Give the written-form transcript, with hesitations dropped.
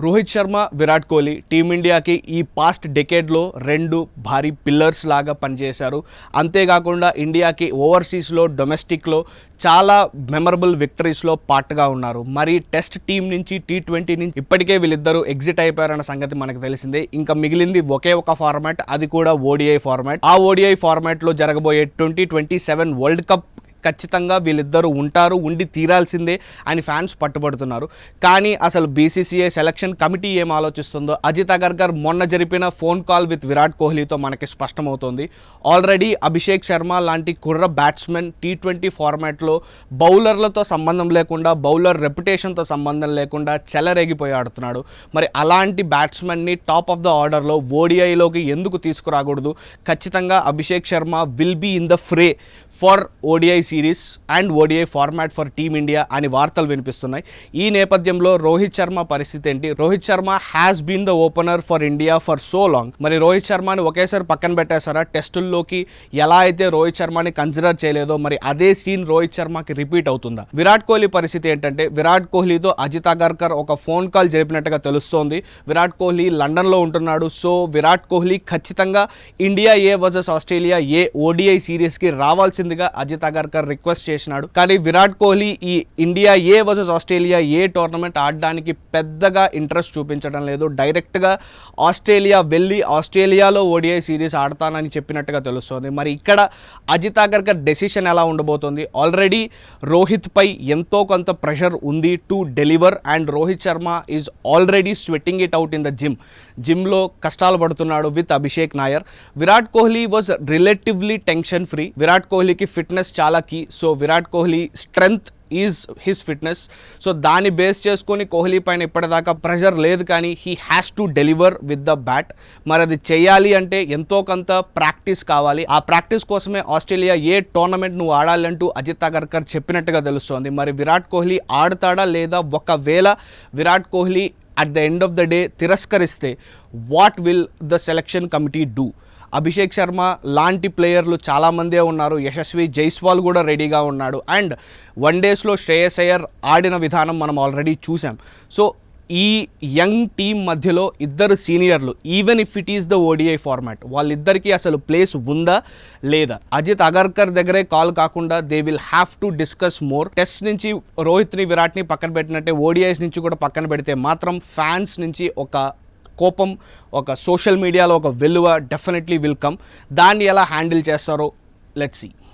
రోహిత్ శర్మ, విరాట్ కోహ్లీ టీమిండియాకి ఈ పాస్ట్ డెకేడ్లో రెండు భారీ పిల్లర్స్ లాగా పనిచేశారు. అంతేకాకుండా ఇండియాకి ఓవర్సీస్లో, డొమెస్టిక్లో చాలా మెమరబుల్ విక్టరీస్లో పార్ట్గా ఉన్నారు. మరి టెస్ట్ టీం నుంచి T20 నుంచి ఇప్పటికే వీళ్ళిద్దరూ ఎగ్జిట్ అయిపోయారన్న సంగతి మనకు తెలిసిందే. ఇంకా మిగిలింది ఒకే ఒక ఫార్మాట్, అది కూడా ODI ఫార్మాట్. ఆ ODI ఫార్మాట్లో జరగబోయే 2027 వరల్డ్ కప్ ఖచ్చితంగా వీళ్ళిద్దరూ ఉంటారు, ఉండి తీరాల్సిందే అని ఫ్యాన్స్ పట్టుబడుతున్నారు. కానీ అసలు BCCI సెలక్షన్ కమిటీ ఏం ఆలోచిస్తుందో అజిత్ అగర్కర్ మొన్న జరిపిన ఫోన్ కాల్ విత్ విరాట్ కోహ్లీతో మనకి స్పష్టమవుతోంది. ఆల్రెడీ అభిషేక్ శర్మ లాంటి కుర్ర బ్యాట్స్మెన్ T20 ఫార్మాట్లో బౌలర్లతో సంబంధం లేకుండా, బౌలర్ రెప్యుటేషన్తో సంబంధం లేకుండా చెలరేగిపోయి ఆడుతున్నాడు. మరి అలాంటి బ్యాట్స్మెన్ని టాప్ ఆఫ్ ద ఆర్డర్లో ODIలోకి ఎందుకు తీసుకురాకూడదు? ఖచ్చితంగా Abhishek Sharma will be in the fray for ODI series and ODI format for team India అని వార్తలు వినిపిస్తున్నాయి. ఈ నేపథ్యంలో రోహిత్ శర్మ పరిస్థితి ఏంటి? Rohit Sharma has been the opener for India for so long. మరి రోహిత్ శర్మని ఒకేసారి పక్కన పెట్టేశారా? టెస్టుల్లోకి ఎలా అయితే రోహిత్ శర్మని కన్సిడర్ చేయలేదో మరి అదే సీన్ రోహిత్ శర్మకి రిపీట్ అవుతుందా? విరాట్ కోహ్లీ పరిస్థితి ఏంటంటే విరాట్ కోహ్లీతో అజిత్ అగర్కర్ ఒక ఫోన్ కాల్ జరిపినట్టుగా తెలుస్తోంది. విరాట్ కోహ్లీ లండన్లో ఉంటున్నాడు. సో విరాట్ కోహ్లీ ఖచ్చితంగా India A versus Australia ODI సిరీస్కి రావాల్సిందిగా అజిత్ అగర్కర్ రిక్వెస్ట్ చేసినాడు. కానీ విరాట్ కోహ్లీ ఈ India A versus Australia tournament ఆడడానికి పెద్దగా ఇంట్రెస్ట్ చూపించడం లేదు. డైరెక్ట్గా ఆస్ట్రేలియా వెళ్ళి ఆస్ట్రేలియాలో ODI సిరీస్ ఆడతానని చెప్పినట్టుగా తెలుస్తుంది. మరి ఇక్కడ అజిత్ అగర్కర్ డెసిషన్ ఎలా ఉండబోతోంది? ఆల్రెడీ రోహిత్ పై ఎంతో కొంత ప్రెషర్ ఉంది to deliver and Rohit Sharma is already sweating it out in the జిమ్లో కష్టాలు పడుతున్నాడు with Abhishek Nayar. Virat Kohli was relatively tension free. Virat కోహ్లీకి ఫిట్నెస్ చాలా key. So Virat Kohli strength is his fitness. So దాన్ని బేస్ చేసుకొని కోహ్లీ పైన ఇప్పటిదాకా ప్రెషర్ లేదు, కానీ he has to deliver with the bat. మరి అది చేయాలి అంటే ఎంతో కొంత ప్రాక్టీస్ కావాలి. ఆ ప్రాక్టీస్ కోసమే ఆస్ట్రేలియా టోర్నమెంట్ నువ్వు ఆడాలంటూ అజిత్ అగర్కర్ చెప్పినట్టుగా తెలుస్తోంది. మరి విరాట్ కోహ్లీ ఆడతాడా లేదా? ఒకవేళ Virat Kohli at the end of the day తిరస్కరిస్తే what will the selection committee do? Abhishek Sharma లాంటి ప్లేయర్లు చాలామందే ఉన్నారు. యశస్వి జైస్వాల్ కూడా రెడీగా ఉన్నాడు. అండ్ వన్డేస్లో శ్రేయస్ అయ్యర్ ఆడిన విధానం మనం ఆల్రెడీ చూసాం. సో ఈ యంగ్ టీం మధ్యలో ఇద్దరు సీనియర్లు, even if it is the ODI format, వాళ్ళిద్దరికీ అసలు ప్లేస్ ఉందా లేదా? అజిత్ అగర్కర్ దగ్గరే కాల్ కాకుండా they will have to discuss more. Test నుంచి రోహిత్ని, విరాట్ని పక్కన పెట్టినట్టే ODIs నుంచి కూడా పక్కన పెడితే మాత్రం ఫ్యాన్స్ నుంచి ఒక కోపం, ఒక సోషల్ మీడియాలో ఒక వెల్లువ డెఫినెట్లీ విల్ కమ్. దాన్ని ఎలా హ్యాండిల్ చేస్తారో లెట్స్ సీ.